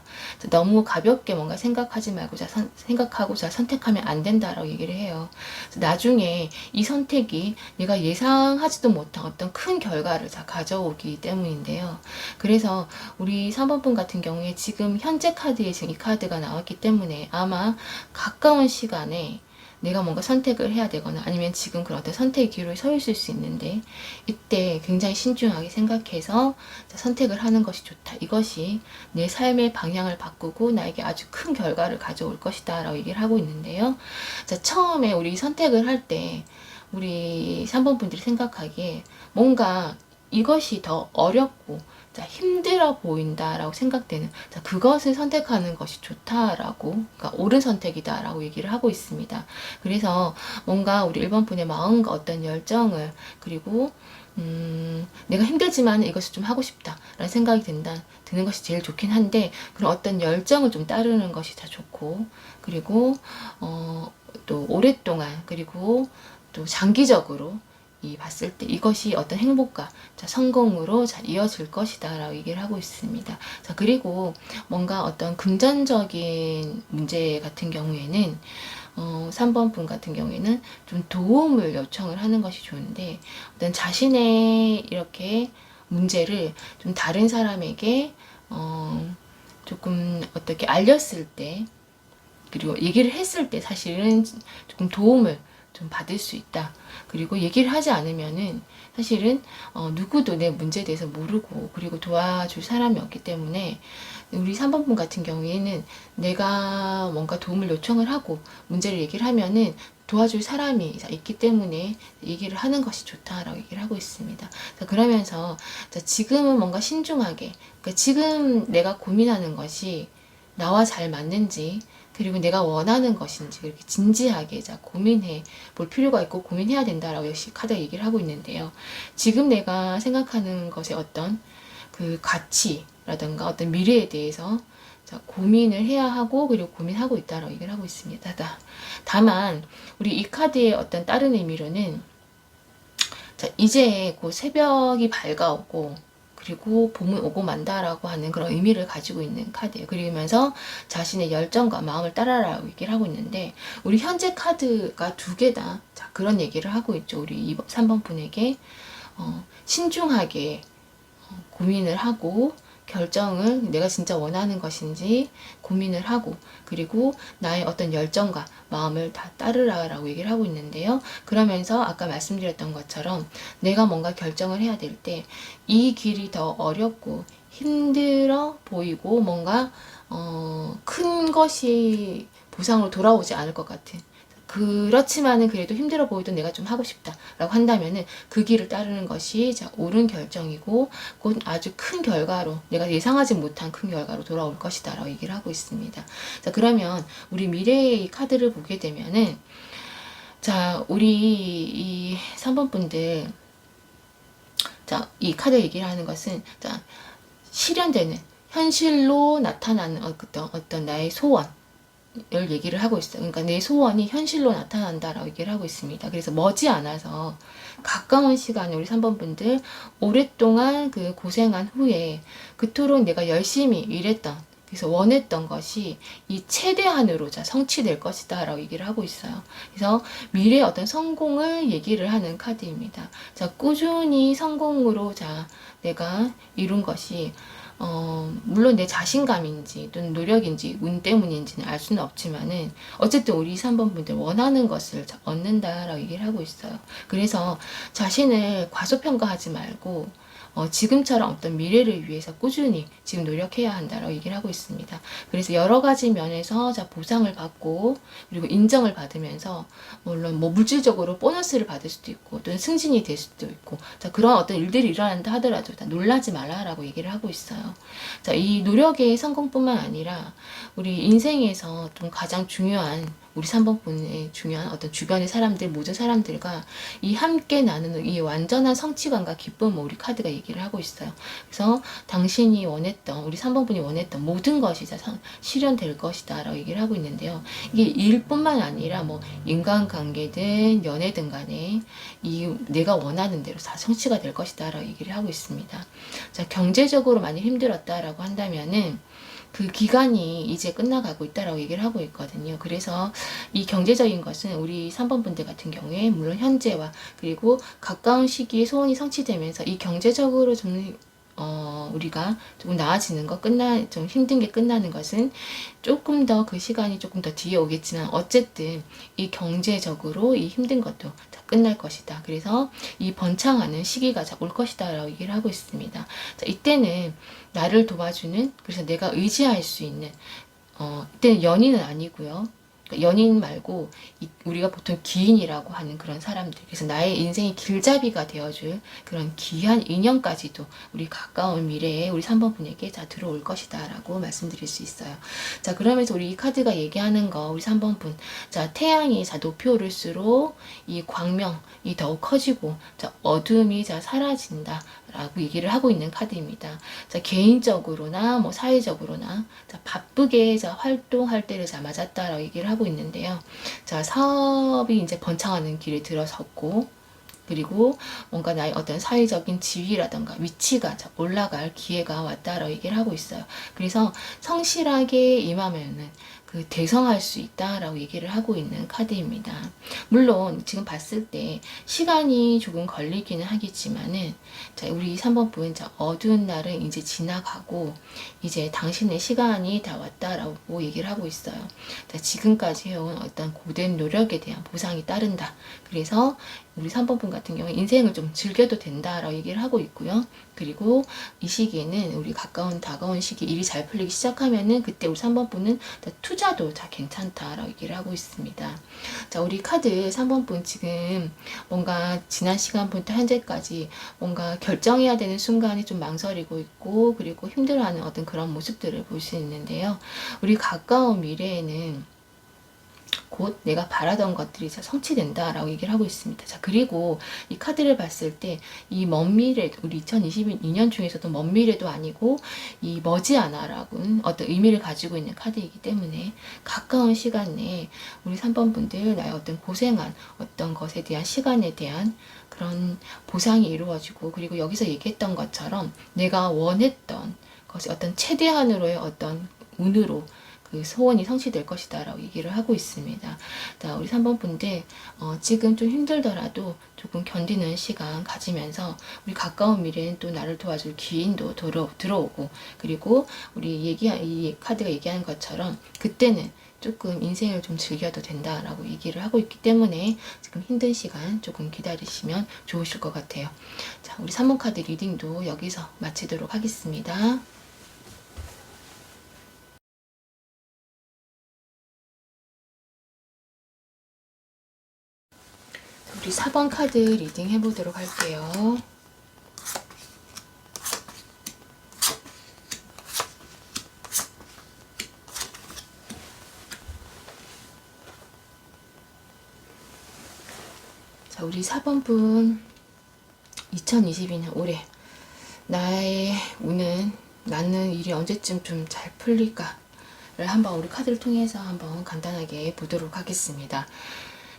너무 가볍게 뭔가 생각하지 말고 생각하고 선택하면 안 된다라고 얘기를 해요. 나중에 이 선택이 내가 예상하지도 못한 어떤 큰 결과를 가져오기 때문인데요. 그래서 우리 3번 분 같은 경우에 지금 현재 카드에 지금 이 카드가 나왔기 때문에 아마 가까운 시간에 내가 뭔가 선택을 해야 되거나 아니면 지금 그런 어떤 선택의 기로에 서 있을 수 있는데, 이때 굉장히 신중하게 생각해서 선택을 하는 것이 좋다. 이것이 내 삶의 방향을 바꾸고 나에게 아주 큰 결과를 가져올 것이다 라고 얘기를 하고 있는데요. 자, 처음에 우리 선택을 할 때 우리 3번 분들이 생각하기에 뭔가 이것이 더 어렵고 힘들어 보인다라고 생각되는, 그것을 선택하는 것이 좋다라고, 그러니까 옳은 선택이다라고 얘기를 하고 있습니다. 그래서 뭔가 우리 1번 분의 마음과 어떤 열정을, 그리고 내가 힘들지만 이것을 좀 하고 싶다라는 생각이 드는 것이 제일 좋긴 한데, 그런 어떤 열정을 좀 따르는 것이 더 좋고, 그리고 또 오랫동안, 그리고 또 장기적으로 봤을 때 이것이 어떤 행복과 성공으로 이어질 것이다 라고 얘기를 하고 있습니다. 자, 그리고 뭔가 어떤 금전적인 문제 같은 경우에는 3번 분 같은 경우에는 좀 도움을 요청을 하는 것이 좋은데, 어떤 자신의 이렇게 문제를 좀 다른 사람에게 조금 어떻게 알렸을 때, 그리고 얘기를 했을 때 사실은 조금 도움을 좀 받을 수 있다. 그리고 얘기를 하지 않으면은 사실은 누구도 내 문제에 대해서 모르고, 그리고 도와줄 사람이 없기 때문에 우리 3번 분 같은 경우에는 내가 뭔가 도움을 요청을 하고 문제를 얘기를 하면은 도와줄 사람이 있기 때문에 얘기를 하는 것이 좋다라고 얘기를 하고 있습니다. 그러면서 지금은 뭔가 신중하게, 그러니까 지금 내가 고민하는 것이 나와 잘 맞는지, 그리고 내가 원하는 것인지 그렇게 진지하게 고민해 볼 필요가 있고 고민해야 된다라고 역시 카드가 얘기를 하고 있는데요. 지금 내가 생각하는 것의 어떤 그 가치라든가 어떤 미래에 대해서 고민을 해야 하고, 그리고 고민하고 있다라고 얘기를 하고 있습니다. 다만 우리 이 카드의 어떤 다른 의미로는 이제 곧 새벽이 밝아오고, 그리고 봄은 오고 만다라고 하는 그런 의미를 가지고 있는 카드예요. 그러면서 자신의 열정과 마음을 따라라고 얘기를 하고 있는데, 우리 현재 카드가 두 개다 그런 얘기를 하고 있죠. 우리 3번 분에게 신중하게 고민을 하고, 결정을 내가 진짜 원하는 것인지 고민을 하고, 그리고 나의 어떤 열정과 마음을 다 따르라라고 얘기를 하고 있는데요. 그러면서 아까 말씀드렸던 것처럼 내가 뭔가 결정을 해야 될 때 이 길이 더 어렵고 힘들어 보이고 뭔가 큰 것이 보상으로 돌아오지 않을 것 같은, 그렇지만은 그래도 힘들어 보이도 내가 좀 하고 싶다라고 한다면은 그 길을 따르는 것이 옳은 결정이고, 곧 아주 큰 결과로, 내가 예상하지 못한 큰 결과로 돌아올 것이다라고 얘기를 하고 있습니다. 자, 그러면 우리 미래의 이 카드를 보게 되면은, 우리 이 3번 분들, 이 카드 얘기를 하는 것은 실현되는, 현실로 나타나는 어떤 나의 소원 을 얘기를 하고 있어요. 그러니까 내 소원이 현실로 나타난다라고 얘기를 하고 있습니다. 그래서 머지않아서 가까운 시간에 우리 3번 분들 오랫동안 그 고생한 후에 그토록 내가 열심히 일했던 그래서 원했던 것이 이 최대한으로 자 성취될 것이다 라고 얘기를 하고 있어요. 그래서 미래의 어떤 성공을 얘기를 하는 카드입니다. 자, 꾸준히 성공으로 자 내가 이룬 것이 물론 내 자신감인지 또는 노력인지 운 때문인지는 알 수는 없지만은 어쨌든 우리 3번 분들 원하는 것을 얻는다라고 얘기를 하고 있어요. 그래서 자신을 과소평가하지 말고 지금처럼 어떤 미래를 위해서 꾸준히 지금 노력해야 한다라고 얘기를 하고 있습니다. 그래서 여러 가지 면에서 자 보상을 받고 그리고 인정을 받으면서 물론 뭐 물질적으로 보너스를 받을 수도 있고 또는 승진이 될 수도 있고 자 그런 어떤 일들이 일어난다 하더라도 놀라지 말라라고 얘기를 하고 있어요. 자, 이 노력의 성공뿐만 아니라 우리 인생에서 좀 가장 중요한 우리 3번 분의 중요한 어떤 주변의 사람들, 모든 사람들과 이 함께 나누는 이 완전한 성취감과 기쁨을 우리 카드가 얘기를 하고 있어요. 그래서 당신이 원했던, 우리 3번 분이 원했던 모든 것이 실현될 것이다 라고 얘기를 하고 있는데요. 이게 일뿐만 아니라 뭐 인간관계든 연애든 간에 이 내가 원하는 대로 다 성취가 될 것이다 라고 얘기를 하고 있습니다. 자, 경제적으로 많이 힘들었다라고 한다면은 그 기간이 이제 끝나가고 있다라고 얘기를 하고 있거든요. 그래서 이 경제적인 것은 우리 3번 분들 같은 경우에 물론 현재와 그리고 가까운 시기에 소원이 성취되면서 이 경제적으로 좀 우리가 조금 나아지는 거 좀 힘든 게 끝나는 것은 조금 더 그 시간이 조금 더 뒤에 오겠지만 어쨌든 이 경제적으로 이 힘든 것도 다 끝날 것이다. 그래서 이 번창하는 시기가 올 것이다 라고 얘기를 하고 있습니다. 자, 이때는 나를 도와주는 그래서 내가 의지할 수 있는 이때는 연인은 아니고요. 연인 말고 우리가 보통 기인이라고 하는 그런 사람들 그래서 나의 인생의 길잡이가 되어줄 그런 귀한 인연까지도 우리 가까운 미래에 우리 3번 분에게 들어올 것이다 라고 말씀드릴 수 있어요. 자 그러면서 우리 이 카드가 얘기하는 거 우리 3번 분 태양이 높이 오를수록 이 광명이 더욱 커지고 어둠이 사라진다 라고 얘기를 하고 있는 카드입니다. 자, 개인적으로나 뭐 사회적으로나 바쁘게 활동할 때를 맞았다라고 얘기를 하고 있는데요. 자, 사업이 이제 번창하는 길에 들어섰고 그리고 뭔가 나의 어떤 사회적인 지위라던가 위치가 올라갈 기회가 왔다라고 얘기를 하고 있어요. 그래서 성실하게 임하면은 대성할 수 있다라고 얘기를 하고 있는 카드입니다. 물론 지금 봤을 때 시간이 조금 걸리기는 하겠지만은 우리 3번 분 어두운 날은 이제 지나가고 이제 당신의 시간이 다 왔다라고 얘기를 하고 있어요. 지금까지 해온 어떤 고된 노력에 대한 보상이 따른다. 그래서 우리 3번 분 같은 경우에 인생을 좀 즐겨도 된다라고 얘기를 하고 있고요. 그리고 이 시기에는 우리 다가온 시기 일이 잘 풀리기 시작하면은 그때 우리 3번 분은 투자도 괜찮다라고 얘기를 하고 있습니다. 자, 우리 카드 3번 분 지금 뭔가 지난 시간부터 현재까지 뭔가 결정해야 되는 순간이 좀 망설이고 있고 그리고 힘들어하는 어떤 그런 모습들을 볼 수 있는데요. 우리 가까운 미래에는 곧 내가 바라던 것들이 성취된다라고 얘기를 하고 있습니다. 자, 그리고 이 카드를 봤을 때 이 먼 미래, 우리 2022년 중에서도 먼 미래도 아니고 이 머지않아라고 어떤 의미를 가지고 있는 카드이기 때문에 가까운 시간 내에 우리 3번 분들 나의 어떤 고생한 어떤 것에 대한 시간에 대한 그런 보상이 이루어지고 그리고 여기서 얘기했던 것처럼 내가 원했던 것이 어떤 최대한으로의 어떤 운으로 소원이 성취될 것이다 라고 얘기를 하고 있습니다. 자, 우리 3번 분들 지금 좀 힘들더라도 조금 견디는 시간 가지면서 우리 가까운 미래엔 또 나를 도와줄 기인도 들어오고 그리고 우리 이 카드가 얘기하는 것처럼 그때는 조금 인생을 좀 즐겨도 된다라고 얘기를 하고 있기 때문에 지금 힘든 시간 조금 기다리시면 좋으실 것 같아요. 자, 우리 3번 카드 리딩도 여기서 마치도록 하겠습니다. 우리 4번 카드 리딩 해보도록 할게요. 자, 우리 4번 분 2022년 올해 나의 운은 나는 일이 언제쯤 좀 잘 풀릴까를 한번 우리 카드를 통해서 한번 간단하게 보도록 하겠습니다.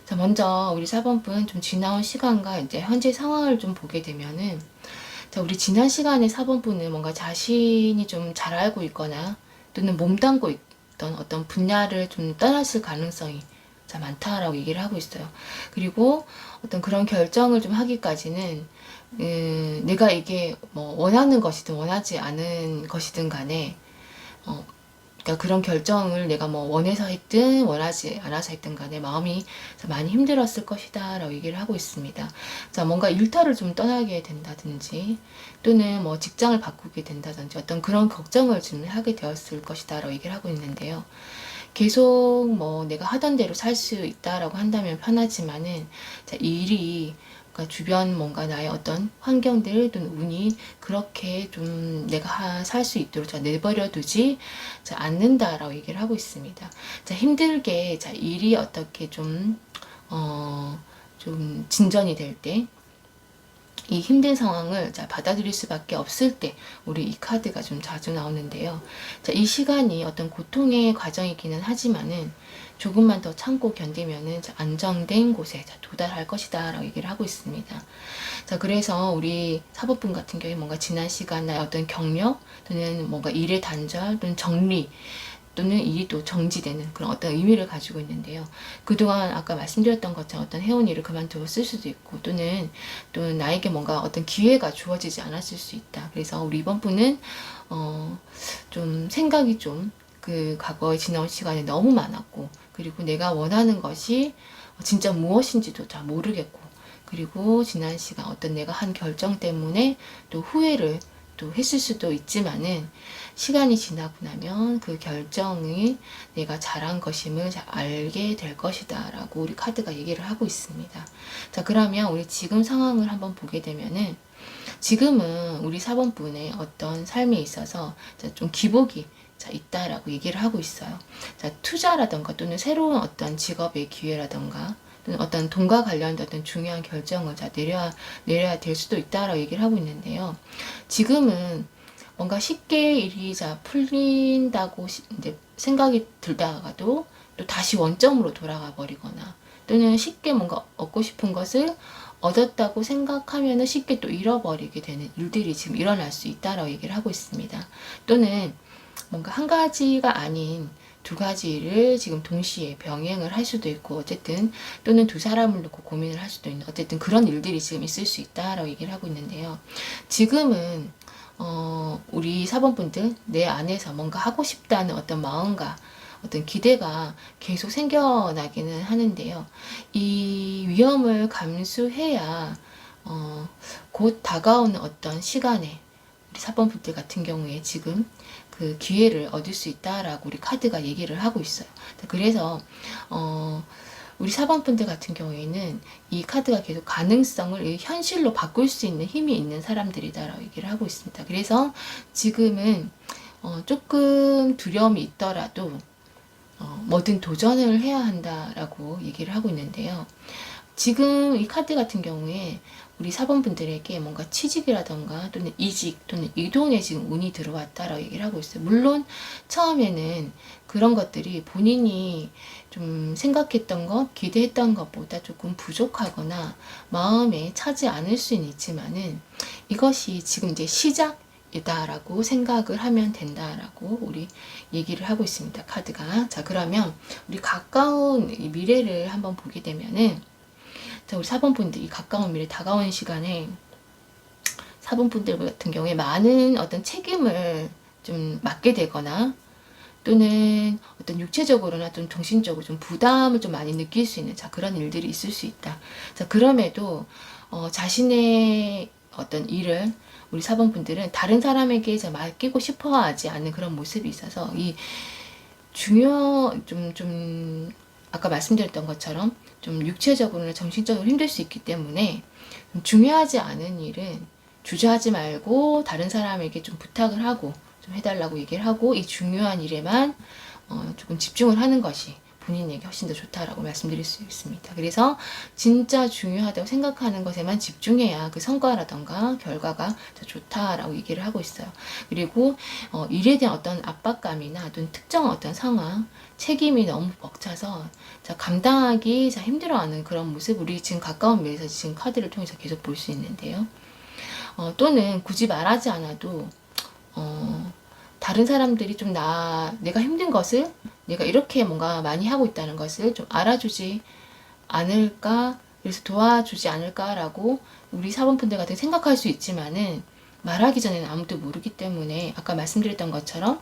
자, 먼저 우리 4번 분 좀 지나온 시간과 이제 현재 상황을 좀 보게 되면은 자, 우리 지난 시간에 4번 분은 뭔가 자신이 좀 잘 알고 있거나 또는 몸담고 있던 어떤 분야를 좀 떠났을 가능성이 자 많다라고 얘기를 하고 있어요. 그리고 어떤 그런 결정을 좀 하기까지는 내가 이게 뭐 원하는 것이든 원하지 않은 것이든 간에 그러니까 그런 결정을 내가 뭐 원해서 했든 원하지 않아서 했든 간에 마음이 많이 힘들었을 것이다 라고 얘기를 하고 있습니다. 자, 뭔가 일터를 좀 떠나게 된다든지 또는 뭐 직장을 바꾸게 된다든지 어떤 그런 걱정을 좀 하게 되었을 것이다 라고 얘기를 하고 있는데요. 계속 뭐 내가 하던 대로 살 수 있다라고 한다면 편하지만은 자, 이 일이 그러니까 주변 뭔가 나의 어떤 환경들 또는 운이 그렇게 좀 내가 살 수 있도록 자, 내버려 두지 자, 않는다라고 얘기를 하고 있습니다. 자, 힘들게 자, 일이 어떻게 좀 진전이 될 때 이 힘든 상황을 자, 받아들일 수밖에 없을 때 우리 이 카드가 좀 자주 나오는데요. 자, 이 시간이 어떤 고통의 과정이기는 하지만은 조금만 더 참고 견디면은 자, 안정된 곳에 자, 도달할 것이다 라고 얘기를 하고 있습니다. 자, 그래서 우리 사법분 같은 경우에 뭔가 지난 시간 나의 어떤 경력 또는 뭔가 일의 단절 또는 정리 또는 일이 또 정지되는 그런 어떤 의미를 가지고 있는데요. 그동안 아까 말씀드렸던 것처럼 어떤 해온 일을 그만두었을 수도 있고 또는 또 나에게 뭔가 어떤 기회가 주어지지 않았을 수 있다. 그래서 우리 이번 분은 좀 생각이 좀 그 과거에 지나온 시간이 너무 많았고 그리고 내가 원하는 것이 진짜 무엇인지도 잘 모르겠고 그리고 지난 시간 어떤 내가 한 결정 때문에 또 후회를 또 했을 수도 있지만은 시간이 지나고 나면 그 결정이 내가 잘한 것임을 잘 알게 될 것이다 라고 우리 카드가 얘기를 하고 있습니다. 자, 그러면 우리 지금 상황을 한번 보게 되면은 지금은 우리 사번분의 어떤 삶에 있어서 좀 기복이 자, 있다라고 얘기를 하고 있어요. 자, 투자라던가 또는 새로운 어떤 직업의 기회라던가 또는 어떤 돈과 관련된 어떤 중요한 결정을 자, 내려야 될 수도 있다라고 얘기를 하고 있는데요. 지금은 뭔가 쉽게 일이 자, 풀린다고 이제 생각이 들다가도 또 다시 원점으로 돌아가 버리거나 또는 쉽게 뭔가 얻고 싶은 것을 얻었다고 생각하면 쉽게 또 잃어버리게 되는 일들이 지금 일어날 수 있다라고 얘기를 하고 있습니다. 또는 뭔가 한 가지가 아닌 두 가지를 지금 동시에 병행을 할 수도 있고 어쨌든 또는 두 사람을 놓고 고민을 할 수도 있는 어쨌든 그런 일들이 지금 있을 수 있다라고 얘기를 하고 있는데요. 지금은 우리 사번분들 내 안에서 뭔가 하고 싶다는 어떤 마음과 어떤 기대가 계속 생겨나기는 하는데요. 이 위험을 감수해야 곧 다가오는 어떤 시간에 우리 사번분들 같은 경우에 지금 그 기회를 얻을 수 있다라고 우리 카드가 얘기를 하고 있어요. 그래서 우리 사번분들 같은 경우에는 이 카드가 계속 가능성을 현실로 바꿀 수 있는 힘이 있는 사람들이다라고 얘기를 하고 있습니다. 그래서 지금은 조금 두려움이 있더라도 뭐든 도전을 해야 한다라고 얘기를 하고 있는데요. 지금 이 카드 같은 경우에 우리 사번분들에게 뭔가 취직이라던가 또는 이직 또는 이동에 지금 운이 들어왔다라고 얘기를 하고 있어요. 물론 처음에는 그런 것들이 본인이 좀 생각했던 것, 기대했던 것보다 조금 부족하거나 마음에 차지 않을 수는 있지만은 이것이 지금 이제 시작이다라고 생각을 하면 된다라고 우리 얘기를 하고 있습니다. 카드가. 자, 그러면 우리 가까운 미래를 한번 보게 되면은 자, 우리 사번분들이 가까운 미래 다가오는 시간에 사번분들 같은 경우에 많은 어떤 책임을 좀 맡게 되거나 또는 어떤 육체적으로나 좀 정신적으로 좀 부담을 좀 많이 느낄 수 있는 자, 그런 일들이 있을 수 있다. 자, 그럼에도 자신의 어떤 일을 우리 사번분들은 다른 사람에게 맡기고 싶어 하지 않는 그런 모습이 있어서 이 아까 말씀드렸던 것처럼 좀 육체적으로나 정신적으로 힘들 수 있기 때문에 중요하지 않은 일은 주저하지 말고 다른 사람에게 좀 부탁을 하고 좀 해달라고 얘기를 하고 이 중요한 일에만 조금 집중을 하는 것이 본인에게 훨씬 더 좋다라고 말씀드릴 수 있습니다. 그래서 진짜 중요하다고 생각하는 것에만 집중해야 그 성과라던가 결과가 더 좋다라고 얘기를 하고 있어요. 그리고 일에 대한 어떤 압박감이나 어떤 특정 어떤 상황, 책임이 너무 벅차서 감당하기 힘들어하는 그런 모습 우리 지금 가까운 미래에서 지금 카드를 통해서 계속 볼 수 있는데요. 또는 굳이 말하지 않아도 다른 사람들이 좀 내가 힘든 것을 내가 이렇게 뭔가 많이 하고 있다는 것을 좀 알아주지 않을까, 그래서 도와주지 않을까라고 우리 사범분들 같은 생각할 수 있지만은 말하기 전에는 아무도 모르기 때문에 아까 말씀드렸던 것처럼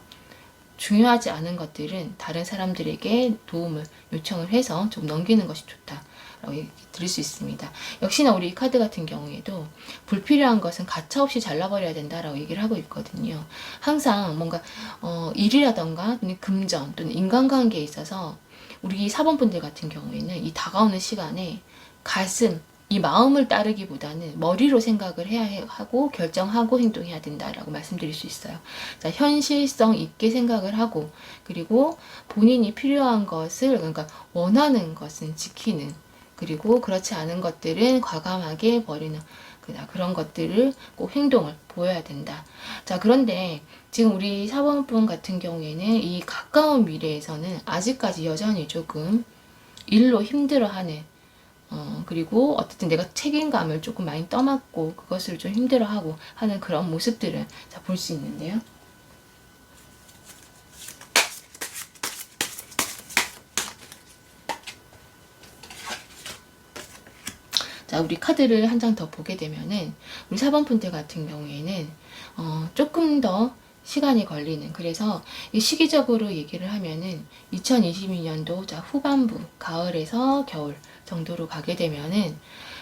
중요하지 않은 것들은 다른 사람들에게 도움을 요청을 해서 좀 넘기는 것이 좋다라고 얘기 들을 수 있습니다. 역시나 우리 이 카드 같은 경우에도 불필요한 것은 가차없이 잘라버려야 된다라고 얘기를 하고 있거든요. 항상 뭔가 일이라던가 금전 또는 인간관계에 있어서 우리 사범분들 같은 경우에는 이 다가오는 시간에 가슴, 이 마음을 따르기보다는 머리로 생각을 해야 하고 결정하고 행동해야 된다라고 말씀드릴 수 있어요. 자, 현실성 있게 생각을 하고 그리고 본인이 필요한 것을 그러니까 원하는 것은 지키는 그리고 그렇지 않은 것들은 과감하게 버리는 그런 것들을 꼭 행동을 보여야 된다. 자, 그런데 지금 우리 사범분 같은 경우에는 이 가까운 미래에서는 아직까지 여전히 조금 일로 힘들어하는 그리고 어쨌든 내가 책임감을 조금 많이 떠맡고 그것을 좀 힘들어하고 하는 그런 모습들을 볼 수 있는데요. 자, 우리 카드를 한 장 더 보게 되면은 우리 4번 분들 같은 경우에는 조금 더 시간이 걸리는, 그래서 이 시기적으로 얘기를 하면은 2022년도 자 후반부 가을에서 겨울 정도로 가게 되면은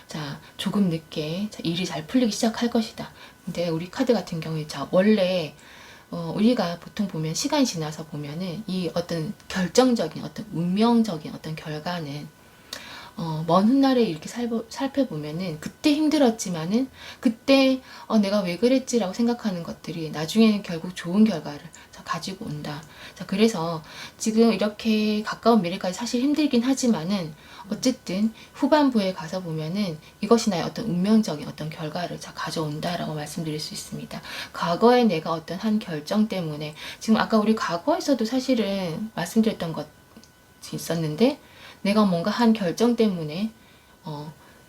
자 조금 늦게 자, 일이 잘 풀리기 시작할 것이다. 근데 우리 카드 같은 경우에 자 원래 우리가 보통 보면 시간이 지나서 보면은 이 어떤 결정적인 어떤 운명적인 어떤 결과는 먼 훗날에 이렇게 살펴보면은 그때 힘들었지만은 그때 내가 왜 그랬지라고 생각하는 것들이 나중에는 결국 좋은 결과를 가지고 온다. 자, 그래서 지금 이렇게 가까운 미래까지 사실 힘들긴 하지만은 어쨌든 후반부에 가서 보면은 이것이 나의 어떤 운명적인 어떤 결과를 가져온다라고 말씀드릴 수 있습니다. 과거에 내가 어떤 한 결정 때문에 지금 아까 우리 과거에서도 사실은 말씀드렸던 것이 있었는데 내가 뭔가 한 결정 때문에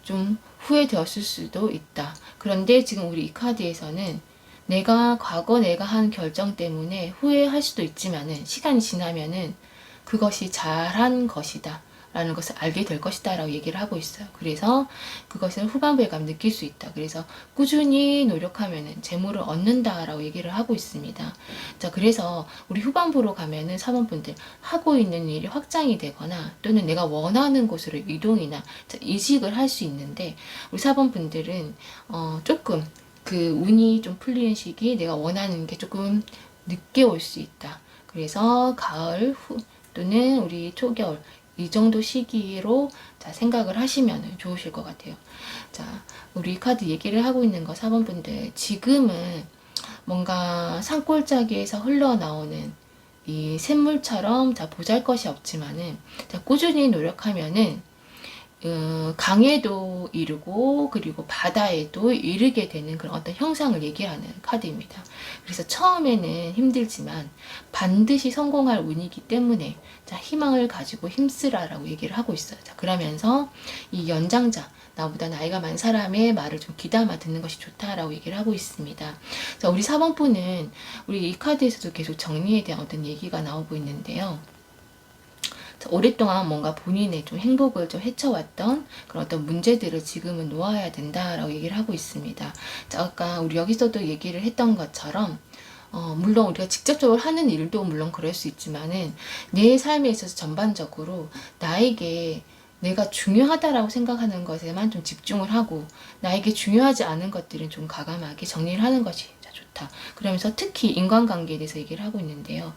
좀 후회되었을 수도 있다. 그런데 지금 우리 이 카드에서는 과거 내가 한 결정 때문에 후회할 수도 있지만은 시간이 지나면은 그것이 잘한 것이다 라는 것을 알게 될 것이다 라고 얘기를 하고 있어요. 그래서 그것을 후반부에 가면 느낄 수 있다. 그래서 꾸준히 노력하면은 재물을 얻는다 라고 얘기를 하고 있습니다. 자, 그래서 우리 후반부로 가면은 사범분들 하고 있는 일이 확장이 되거나 또는 내가 원하는 곳으로 이동이나 이직을 할 수 있는데 우리 사범분들은 조금 그 운이 좀 풀리는 시기 내가 원하는 게 조금 늦게 올 수 있다. 그래서 가을 후 또는 우리 초겨울 이 정도 시기로 자, 생각을 하시면 좋으실 것 같아요. 자, 우리 카드 얘기를 하고 있는 거 4번분들 지금은 뭔가 산골짜기에서 흘러나오는 이 샘물처럼 자, 보잘것이 없지만은 자, 꾸준히 노력하면은 강에도 이르고 그리고 바다에도 이르게 되는 그런 어떤 형상을 얘기하는 카드입니다. 그래서 처음에는 힘들지만 반드시 성공할 운이기 때문에 자, 희망을 가지고 힘쓰라라고 얘기를 하고 있어요. 자, 그러면서 이 연장자 나보다 나이가 많은 사람의 말을 좀 귀담아 듣는 것이 좋다라고 얘기를 하고 있습니다. 자, 우리 4번분은 우리 이 카드에서도 계속 정리에 대한 어떤 얘기가 나오고 있는데요. 오랫동안 뭔가 본인의 좀 행복을 좀 헤쳐왔던 그런 어떤 문제들을 지금은 놓아야 된다라고 얘기를 하고 있습니다. 자, 아까 우리 여기서도 얘기를 했던 것처럼 물론 우리가 직접적으로 하는 일도 물론 그럴 수 있지만은 내 삶에 있어서 전반적으로 나에게 내가 중요하다라고 생각하는 것에만 좀 집중을 하고 나에게 중요하지 않은 것들은 좀 과감하게 정리를 하는 것이 좋다. 그러면서 특히 인간관계에 대해서 얘기를 하고 있는데요.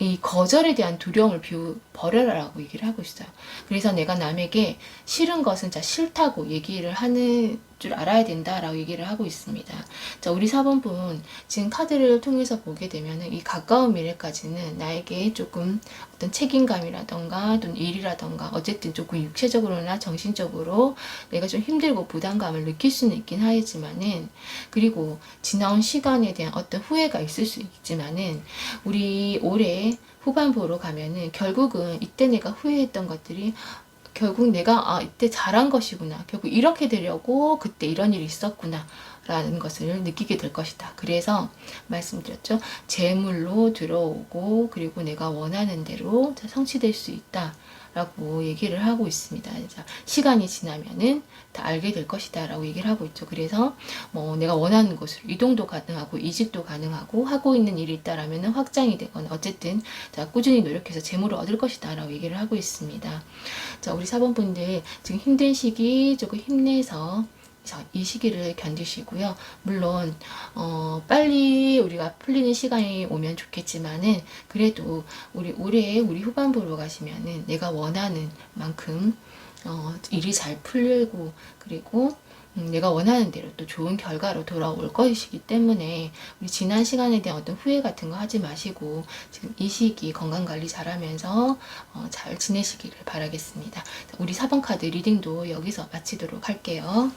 이 거절에 대한 두려움을 버려라라고 얘기를 하고 있어요. 그래서 내가 남에게 싫은 것은 자 싫다고 얘기를 하는 줄 알아야 된다라고 얘기를 하고 있습니다. 자, 우리 4번분 지금 카드를 통해서 보게 되면 이 가까운 미래까지는 나에게 조금 어떤 책임감이라던가 또는 일이라던가 어쨌든 조금 육체적으로나 정신적으로 내가 좀 힘들고 부담감을 느낄 수는 있긴 하지만은 그리고 지나온 시간에 대한 어떤 후회가 있을 수 있지만은 우리 올해 후반부로 가면은 결국은 이때 내가 후회했던 것들이 결국 내가 이때 잘한 것이구나. 결국 이렇게 되려고 그때 이런 일이 있었구나. 라는 것을 느끼게 될 것이다. 그래서 말씀드렸죠. 재물로 들어오고 그리고 내가 원하는 대로 성취될 수 있다. 라고 얘기를 하고 있습니다. 시간이 지나면은 다 알게 될 것이다 라고 얘기를 하고 있죠. 그래서 뭐 내가 원하는 곳으로 이동도 가능하고 이직도 가능하고 하고 있는 일이 있다라면 확장이 되거나 어쨌든 자, 꾸준히 노력해서 재물을 얻을 것이다 라고 얘기를 하고 있습니다. 자, 우리 4번 분들 지금 힘든 시기 조금 힘내서 이 시기를 견디시고요. 물론 빨리 우리가 풀리는 시간이 오면 좋겠지만은 그래도 우리 올해 우리 후반부로 가시면은 내가 원하는 만큼 일이 잘 풀리고 그리고 내가 원하는 대로 또 좋은 결과로 돌아올 것이기 때문에 우리 지난 시간에 대한 어떤 후회 같은 거 하지 마시고 지금 이 시기 건강관리 잘하면서 잘 지내시기를 바라겠습니다. 우리 4번 카드 리딩도 여기서 마치도록 할게요.